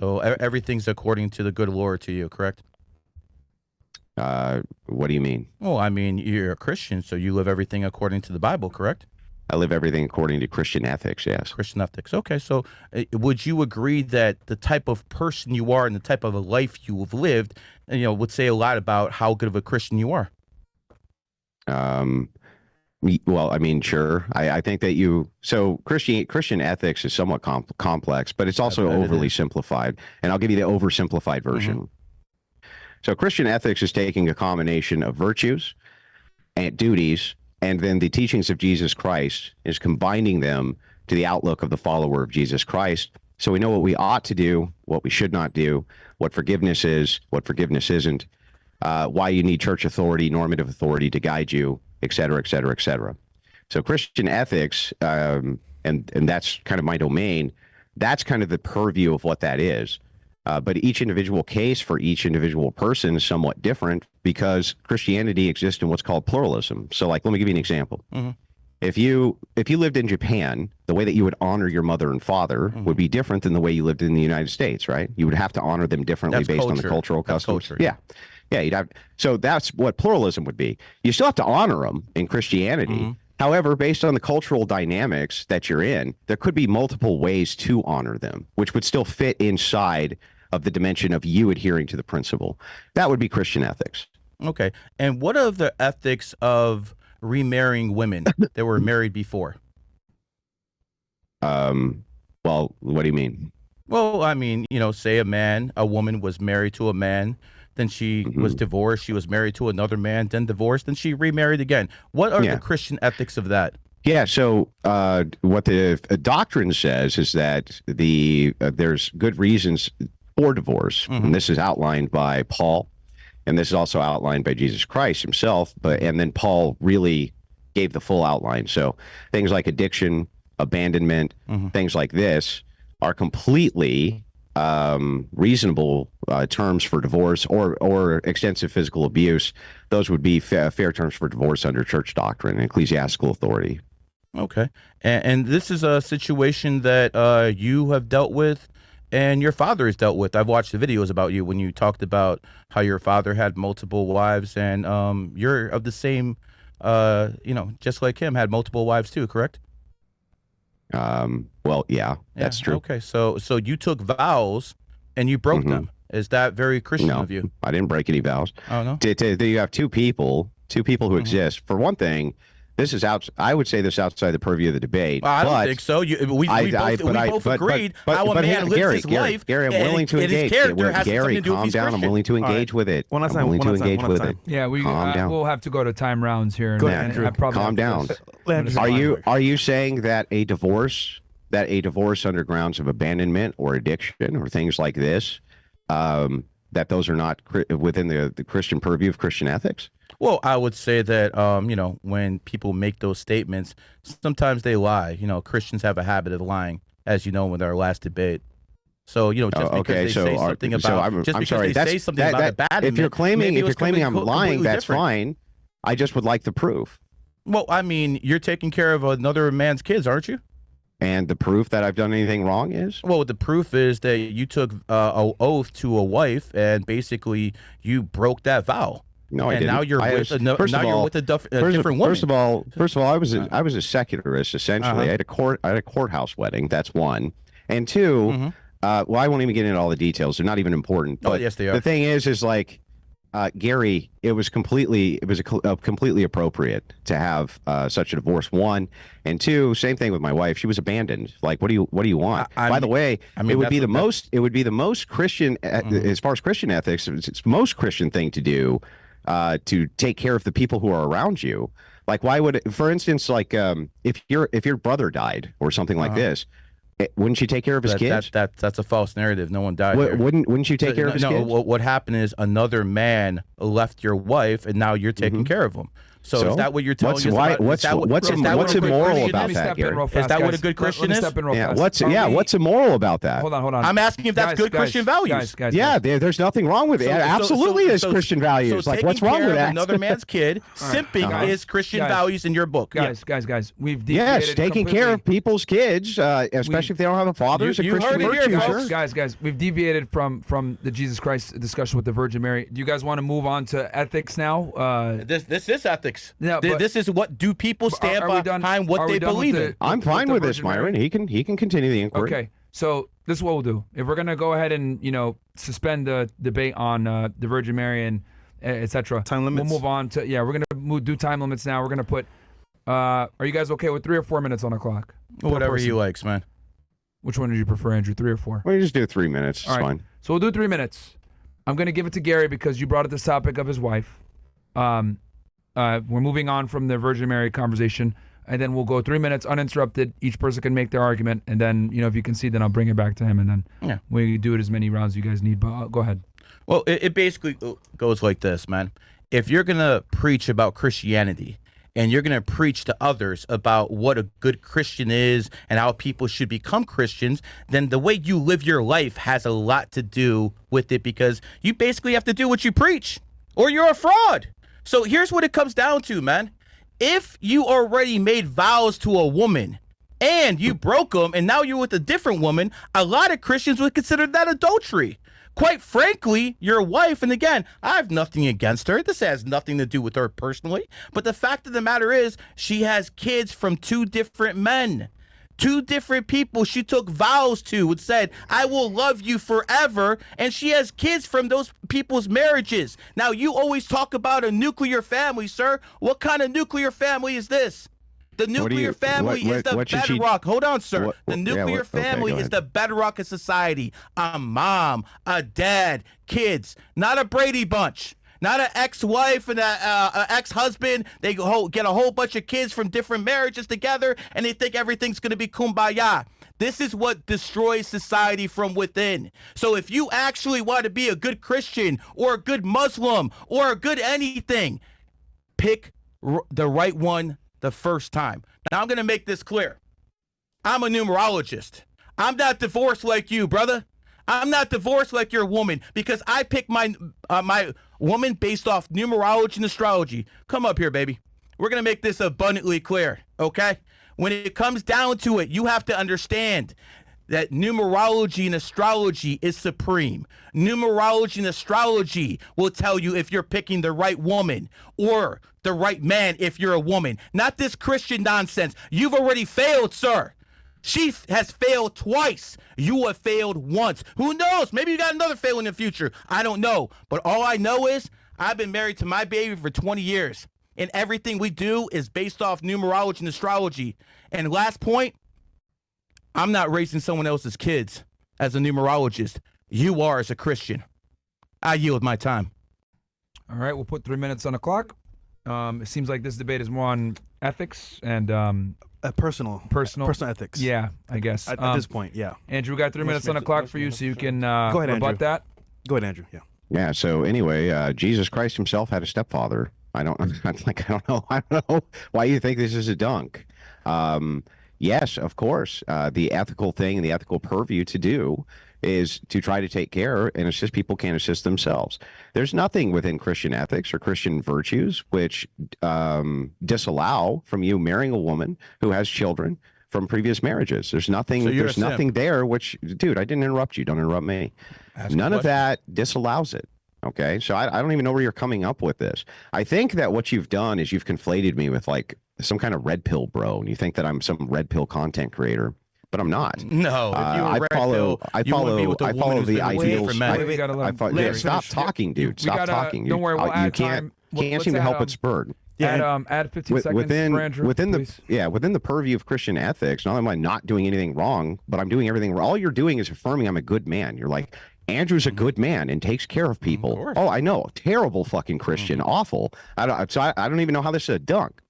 So everything's according to the good Lord to you, correct? What do you mean? Well, I mean, you're a Christian, so you live everything according to the Bible, correct? I live everything according to Christian ethics, yes. Christian ethics. Okay, so would you agree that the type of person you are and the type of a life you have lived, would say a lot about how good of a Christian you are? Well, I mean, sure. I think that so Christian ethics is somewhat complex, but it's also overly simplified. And I'll give you the oversimplified version. Mm-hmm. So Christian ethics is taking a combination of virtues and duties, and then the teachings of Jesus Christ is combining them to the outlook of the follower of Jesus Christ. So we know what we ought to do, what we should not do, what forgiveness is, what forgiveness isn't, why you need church authority, normative authority to guide you, et cetera, et cetera, et cetera. So Christian ethics, and that's kind of my domain, that's kind of the purview of what that is. But each individual case for each individual person is somewhat different because Christianity exists in what's called pluralism. So, like, let me give you an example. Mm-hmm. If you lived in Japan, the way that you would honor your mother and father mm-hmm. would be different than the way you lived in the United States, right? You would have to honor them differently based on the cultural customs. Yeah. Yeah, you'd have. So that's what pluralism would be. You still have to honor them in Christianity. Mm-hmm. However, based on the cultural dynamics that you're in, there could be multiple ways to honor them, which would still fit inside of the dimension of you adhering to the principle. That would be Christian ethics. Okay. And what are the ethics of remarrying women that were married before? Well, what do you mean? Well, I mean, say a woman was married to a man, then she mm-hmm. was divorced, she was married to another man, then divorced, then she remarried again. What are the Christian ethics of that? Yeah, so what the doctrine says is that there's good reasons for divorce, mm-hmm. and this is outlined by Paul, and this is also outlined by Jesus Christ himself, and then Paul really gave the full outline. So things like addiction, abandonment, mm-hmm. things like this are completely reasonable terms for divorce, or extensive physical abuse. Those would be fair terms for divorce under church doctrine and ecclesiastical authority. Okay. And this is a situation that you have dealt with and your father has dealt with. I've watched the videos about you when you talked about how your father had multiple wives, and you're of the same, just like him, had multiple wives too, correct? Well, yeah, that's true. Okay, so you took vows and you broke mm-hmm. them. Is that very Christian of you? I didn't break any vows. Oh, no? You have two people who mm-hmm. exist. For one thing, this is I would say this is outside the purview of the debate. Well, I don't think so. We both agreed how a man lives his life. Gary, I'm willing to engage. Gary, calm down. I'm willing to engage with it. One last time. Yeah, we'll have to go to time rounds here. Calm down. Are you saying that a divorce under grounds of abandonment or addiction or things like this, that those are not within the Christian purview of Christian ethics? Well, I would say that, when people make those statements, sometimes they lie. Christians have a habit of lying, as you know, with our last debate. So, just because they say something about, say something about abandonment. If you're claiming I'm lying, that's fine. I just would like the proof. Well, I mean, you're taking care of another man's kids, aren't you? And the proof that I've done anything wrong is? Well, the proof is that you took an oath to a wife, and basically you broke that vow. No, I didn't. And now you're with a different woman. First of all, I was a secularist essentially. Uh-huh. I had a courthouse wedding. That's one, and two. Mm-hmm. Well, I won't even get into all the details. They're not even important. But yes, they are. The thing is like, Gary, it was completely appropriate to have such a divorce. One, and two, same thing with my wife. She was abandoned. Like, what do you want? By the way, it would be the most Christian, mm-hmm. as far as Christian ethics. It's the most Christian thing to do. To take care of the people who are around you. Like, why would it, for instance, like if your brother died or something like this, wouldn't you take care of his kids? That's a false narrative. No one died. Wouldn't you take care of his kids? No, what happened is another man left your wife, and now you're taking mm-hmm. care of them. So is that what you're telling us? What's immoral about that, Gary? Is that what a good Christian is? What's immoral about that? Hold on. I'm asking if that's good Christian values. There's nothing wrong with it. Absolutely is Christian values. Like, what's wrong with that? Another man's kid, simping is Christian values in your book. Guys, we've deviated taking care of people's kids, especially if they don't have a father, is a Christian virtue. Guys, we've deviated from the Jesus Christ discussion with the Virgin Mary. Do you guys want to move on to ethics now? This is ethics. Yeah, this is what do people stand behind what they believe in. I'm fine with this, Myron. He can continue the inquiry. Okay, so this is what we'll do. If we're gonna go ahead and suspend the debate on the Virgin Mary and etc. Time limits. We'll move on to we're gonna do time limits now. We're gonna put. Are you guys okay with 3 or 4 minutes on the clock? Whatever he likes, man. Which one did you prefer, Andrew? 3 or 4? Well, you just do 3 minutes. It's fine. So we'll do 3 minutes. I'm gonna give it to Gary because you brought up this topic of his wife. We're moving on from the Virgin Mary conversation, and then we'll go 3 minutes uninterrupted. Each person can make their argument, and then if you can see, then I'll bring it back to him, and then we do it as many rounds you guys need. But go ahead. Well, it basically goes like this, man. If you're gonna preach about Christianity and you're gonna preach to others about what a good Christian is and how people should become Christians, then the way you live your life has a lot to do with it, because you basically have to do what you preach, or you're a fraud. So here's what it comes down to, man. If you already made vows to a woman and you broke them and now you're with a different woman, a lot of Christians would consider that adultery. Quite frankly, your wife, and again, I have nothing against her. This has nothing to do with her personally. But the fact of the matter is, she has kids from 2 different men. 2 different people she took vows to and said, I will love you forever. And she has kids from those people's marriages. Now, you always talk about a nuclear family, sir. What kind of nuclear family is this? The nuclear family is the bedrock. Hold on, sir. The nuclear family is the bedrock of society. A mom, a dad, kids, not a Brady Bunch. Not an ex-wife and an ex-husband. They get a whole bunch of kids from different marriages together, and they think everything's going to be kumbaya. This is what destroys society from within. So if you actually want to be a good Christian or a good Muslim or a good anything, pick the right one the first time. Now, I'm going to make this clear. I'm a numerologist. I'm not divorced like you, brother. I'm not divorced like your woman, because I pick my my woman based off numerology and astrology. Come up here, baby. We're going to make this abundantly clear, okay? When it comes down to it, you have to understand that numerology and astrology is supreme. Numerology and astrology will tell you if you're picking the right woman or the right man if you're a woman. Not this Christian nonsense. You've already failed, sir. She has failed twice. You have failed once. Who knows? Maybe you got another fail in the future. I don't know. But all I know is I've been married to my baby for 20 years. And everything we do is based off numerology and astrology. And last point, I'm not raising someone else's kids as a numerologist. You are as a Christian. I yield my time. All right, we'll put 3 minutes on the clock. It seems like this debate is more on ethics and personal ethics. Yeah, I guess at this point, yeah. Andrew, we got 3 minutes on the clock for you, so you can go ahead, rebut that. Go ahead, Andrew. Yeah. Yeah. So anyway, Jesus Christ himself had a stepfather. I don't know why you think this is a dunk. Yes, of course. The ethical thing and the ethical purview to do is to try to take care and assist people can't assist themselves. There's nothing within Christian ethics or Christian virtues which disallow from you marrying a woman who has children from previous marriages. There's nothing. So there's nothing there. Which, dude, I didn't interrupt you. Don't interrupt me. None of that disallows it. Okay, so I don't even know where you're coming up with this. I think that what you've done is you've conflated me with like some kind of red pill bro, and you think that I'm some red pill content creator. But I'm not. No, I follow the ideals. Stop talking, dude. Stop talking. Don't worry, we'll you can't seem to help but spurred. Add 15 seconds within for Andrew, within the purview of Christian ethics. Not only am I not doing anything wrong, but I'm doing everything. All you're doing is affirming I'm a good man. You're like, Andrew's a good man and takes care of people. Oh, I know. Terrible fucking Christian. Awful. I don't even know how this is a dunk.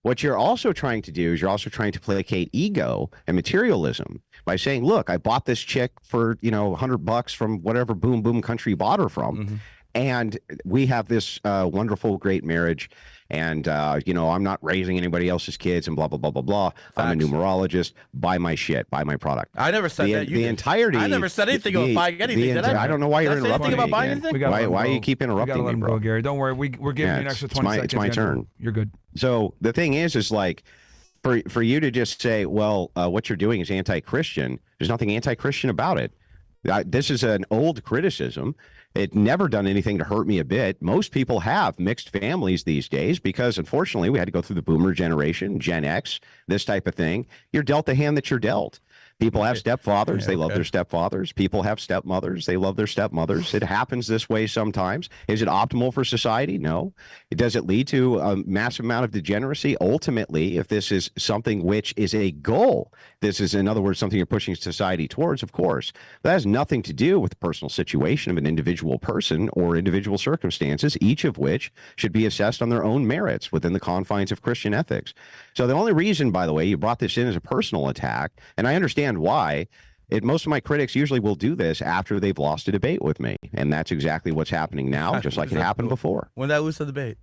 What you're also trying to do is you're also trying to placate ego and materialism by saying, look, I bought this chick for, $100 from whatever boom boom country you bought her from. And we have this wonderful, great marriage. And, I'm not raising anybody else's kids and blah, blah, blah, blah, blah. I'm a numerologist. Buy my shit. Buy my product. I never said that. The entirety. I never said anything about buying anything, did I? I don't know why you're interrupting me. About buying anything? Why you keep interrupting me, bro? Go, Gary. Don't worry. We're giving you an extra 20 seconds. It's my turn. You're good. So the thing is like, for you to just say, well, what you're doing is anti-Christian. There's nothing anti-Christian about it. This is an old criticism. It never done anything to hurt me a bit. Most people have mixed families these days because, unfortunately, we had to go through the boomer generation, Gen X, this type of thing. You're dealt the hand that you're dealt. People have stepfathers. They love their stepfathers. People have stepmothers. They love their stepmothers. It happens this way sometimes. Is it optimal for society? No. Does it lead to a massive amount of degeneracy? Ultimately, if this is something which is a goal, this is, in other words, something you're pushing society towards, of course. That has nothing to do with the personal situation of an individual person or individual circumstances, each of which should be assessed on their own merits within the confines of Christian ethics. So the only reason, by the way, you brought this in as a personal attack, and I understand why. Most of my critics usually will do this after they've lost a debate with me, and that's exactly what's happening now, just like it happened before. When did I lose the debate?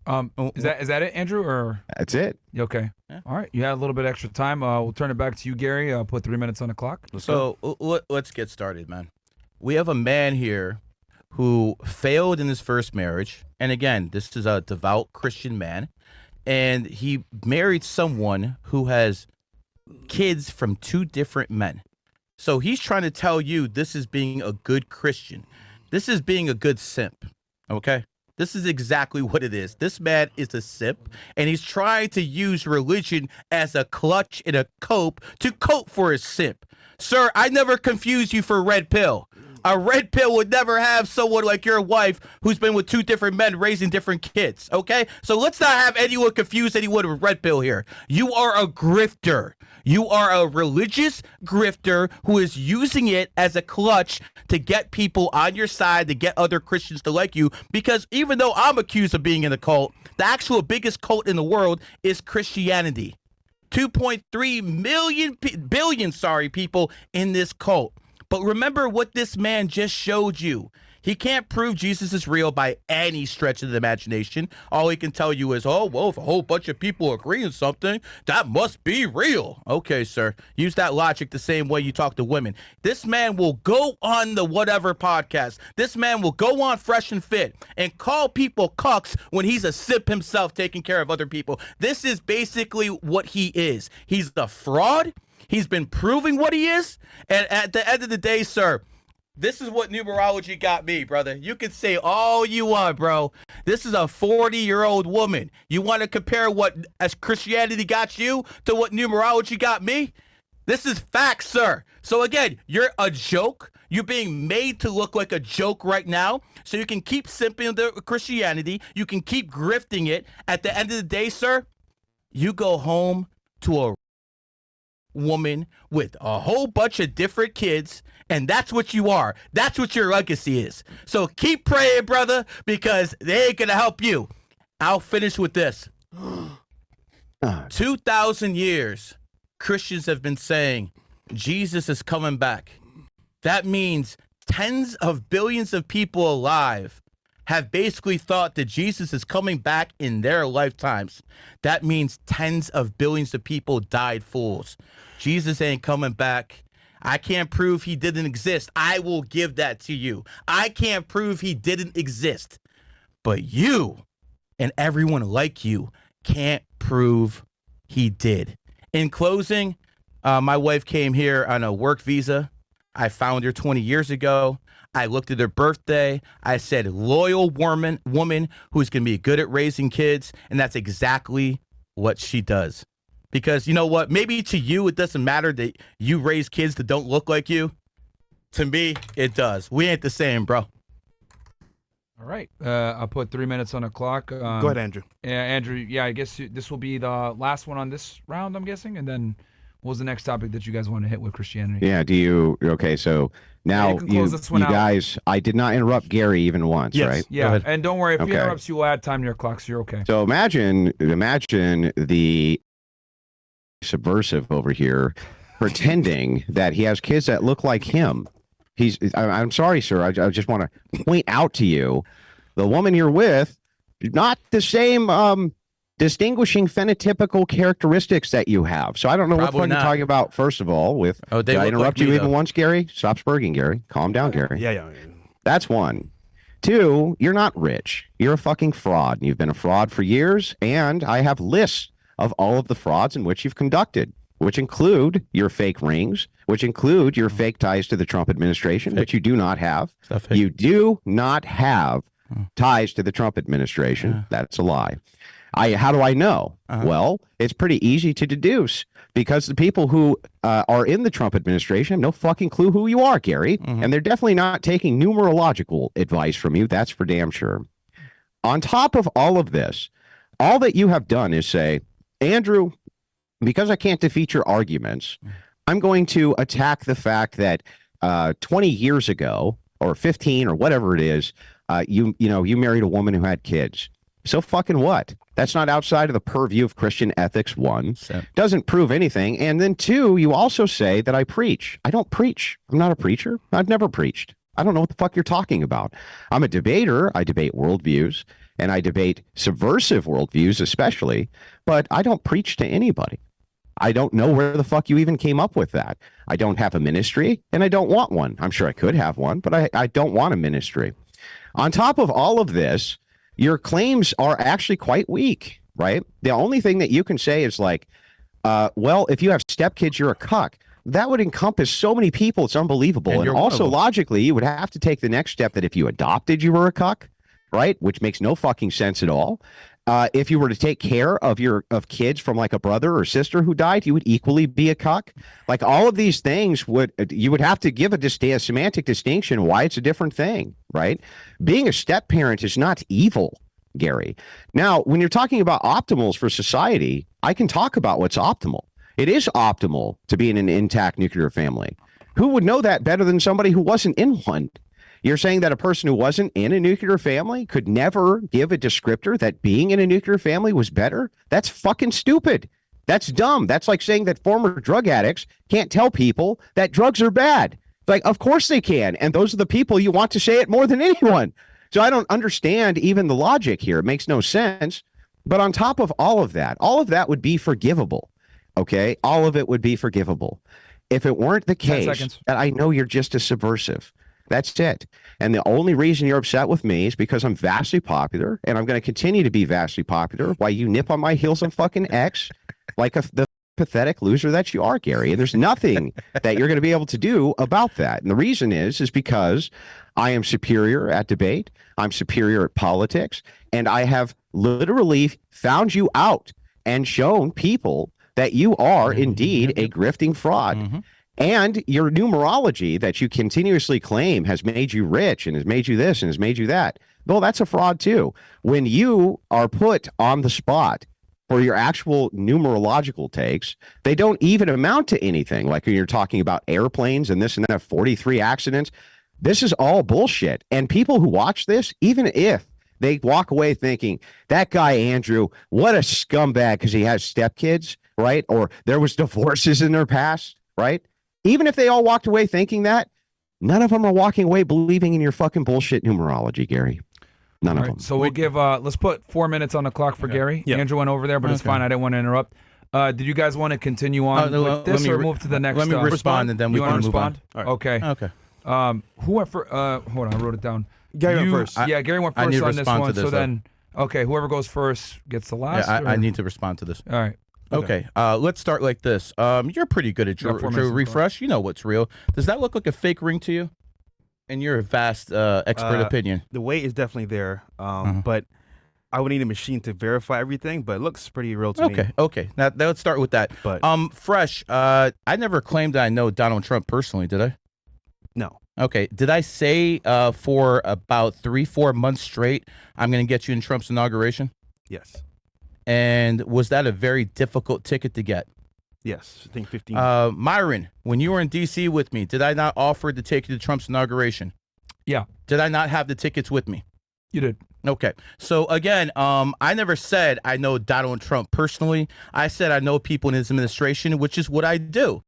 Is that it, Andrew? Or that's it? Okay. Yeah. All right. You had a little bit extra time. We'll turn it back to you, Gary. I'll put 3 minutes on the clock. Let's get started, man. We have a man here who failed in his first marriage, and again, this is a devout Christian man, and he married someone who has kids from two different men. So he's trying to tell you this is being a good Christian. This is being a good simp. Okay? This is exactly what it is. This man is a simp, and he's trying to use religion as a clutch and a cope to cope for his simp. Sir, I never confuse you for a red pill. A red pill would never have someone like your wife who's been with two different men raising different kids, okay? So let's not have anyone confuse anyone with red pill here. You are a grifter. You are a religious grifter who is using it as a clutch to get people on your side, to get other Christians to like you, because even though I'm accused of being in a cult, the actual biggest cult in the world is Christianity. 2.3 billion people in this cult. But remember what this man just showed you. He can't prove Jesus is real by any stretch of the imagination. All he can tell you is, oh, well, if a whole bunch of people agree on something, that must be real. Okay, sir. Use that logic the same way you talk to women. This man will go on the whatever podcast. This man will go on Fresh and Fit and call people cucks when he's a simp himself taking care of other people. This is basically what he is. He's a fraud. He's been proving what he is. And at the end of the day, sir, this is what numerology got me, brother. You can say all you want, bro. This is a 40-year-old woman. You want to compare what as Christianity got you to what numerology got me? This is facts, sir. So again, you're a joke. You're being made to look like a joke right now. So you can keep simping the Christianity. You can keep grifting it. At the end of the day, sir, you go home to a woman with a whole bunch of different kids, and that's what you are. That's what your legacy is. So keep praying, brother, because they ain't gonna help you. I'll finish with this. 2,000 years Christians have been saying Jesus is coming back. That means tens of billions of people alive have basically thought that Jesus is coming back in their lifetimes. That means tens of billions of people died fools. Jesus ain't coming back. I can't prove he didn't exist. I will give that to you. I can't prove he didn't exist. But you and everyone like you can't prove he did. In closing, my wife came here on a work visa. I found her 20 years ago. I looked at her birthday. I said, loyal woman who's going to be good at raising kids. And that's exactly what she does. Because you know what? Maybe to you, it doesn't matter that you raise kids that don't look like you. To me, it does. We ain't the same, bro. All right. I'll put 3 minutes on the clock. Go ahead, Andrew. Yeah, Andrew. Yeah, I guess this will be the last one on this round, I'm guessing. And then what was the next topic that you guys want to hit with Christianity? Yeah, okay, so now you guys, I did not interrupt Gary even once, right? Yeah, and don't worry, if he interrupts you, we'll add time to your clock, so you're okay. So imagine the subversive over here pretending that he has kids that look like him. I'm sorry, sir. I just want to point out to you, the woman you're with, not the same distinguishing phenotypical characteristics that you have. So I don't know what the fuck you're talking about, first of all, with, did I interrupt you even once, Gary? Stop spurging, Gary. Calm down, Gary. Yeah. That's one. Two, you're not rich. You're a fucking fraud. You've been a fraud for years, and I have lists of all of the frauds in which you've conducted, which include your fake rings, which include your fake ties to the Trump administration, which you do not have. You do not have ties to the Trump administration. That's a lie. How do I know? Well, it's pretty easy to deduce, because the people who are in the Trump administration have no fucking clue who you are, Gary. And they're definitely not taking numerological advice from you. That's for damn sure. On top of all of this, all that you have done is say, Andrew, because I can't defeat your arguments, I'm going to attack the fact that 20 years ago, or 15 or whatever it is, you married a woman who had kids. So fucking what? That's not outside of the purview of Christian ethics, one. Doesn't prove anything. And then two, you also say that I preach. I don't preach. I'm not a preacher. I've never preached. I don't know what the fuck you're talking about. I'm a debater. I debate worldviews, and I debate subversive worldviews especially, but I don't preach to anybody. I don't know where the fuck you even came up with that. I don't have a ministry, and I don't want one. I'm sure I could have one, but I don't want a ministry. On top of all of this, your claims are actually quite weak, right? The only thing that you can say is like, well, if you have stepkids, you're a cuck. That would encompass so many people. It's unbelievable. And also logically, you would have to take the next step that if you adopted, you were a cuck, right? Which makes no fucking sense at all. If you were to take care of kids from like a brother or sister who died, you would equally be a cuck. Like all of these things you would have to give a semantic distinction why it's a different thing, right? Being a step parent is not evil, Gary. Now, when you're talking about optimals for society, I can talk about what's optimal. It is optimal to be in an intact nuclear family. Who would know that better than somebody who wasn't in one? You're saying that a person who wasn't in a nuclear family could never give a descriptor that being in a nuclear family was better? That's fucking stupid. That's dumb. That's like saying that former drug addicts can't tell people that drugs are bad. Like, of course they can. And those are the people you want to say it more than anyone. So I don't understand even the logic here. It makes no sense. But on top of all of that would be forgivable. Okay? All of it would be forgivable. If it weren't the case that I know you're just a subversive. That's it. And the only reason you're upset with me is because I'm vastly popular, and I'm going to continue to be vastly popular while you nip on my heels on fucking X like the pathetic loser that you are, Gary. And there's nothing that you're going to be able to do about that. And the reason is because I am superior at debate. I'm superior at politics. And I have literally found you out and shown people that you are indeed a grifting fraud. And your numerology that you continuously claim has made you rich and has made you this and has made you that. Well, that's a fraud too. When you are put on the spot for your actual numerological takes, they don't even amount to anything. Like when you're talking about airplanes and this and that, 43 accidents, this is all bullshit. And people who watch this, even if they walk away thinking, that guy, Andrew, what a scumbag because he has stepkids, right? Or there was divorces in their past, right? Even if they all walked away thinking that, none of them are walking away believing in your fucking bullshit numerology, Gary. None of them. So we'll give, let's put 4 minutes on the clock for Gary. Yeah. Andrew went over there, but it's fine. I didn't want to interrupt. Did you guys want to continue on with this or move to the next? Let me respond and then we can move on. Right. Okay. Who went first? Hold on, I wrote it down. Gary went first. Yeah, Gary went first on this one. So then, okay, whoever goes first gets the last. Yeah, I need to respond to this. All right. Okay, let's start like this. You're pretty good at your refresh. You know what's real. Does that look like a fake ring to you? In your vast expert opinion. The weight is definitely there, but I would need a machine to verify everything, but it looks pretty real to me. Okay. Now let's start with that. But Fresh, I never claimed that I know Donald Trump personally, did I? No. Okay. Did I say for about 3-4 months straight, I'm going to get you in Trump's inauguration? Yes. And was that a very difficult ticket to get? Yes, I think 15. Myron, when you were in D.C. with me, did I not offer to take you to Trump's inauguration? Yeah. Did I not have the tickets with me? You did. Okay. So again, I never said I know Donald Trump personally. I said I know people in his administration, which is what I do.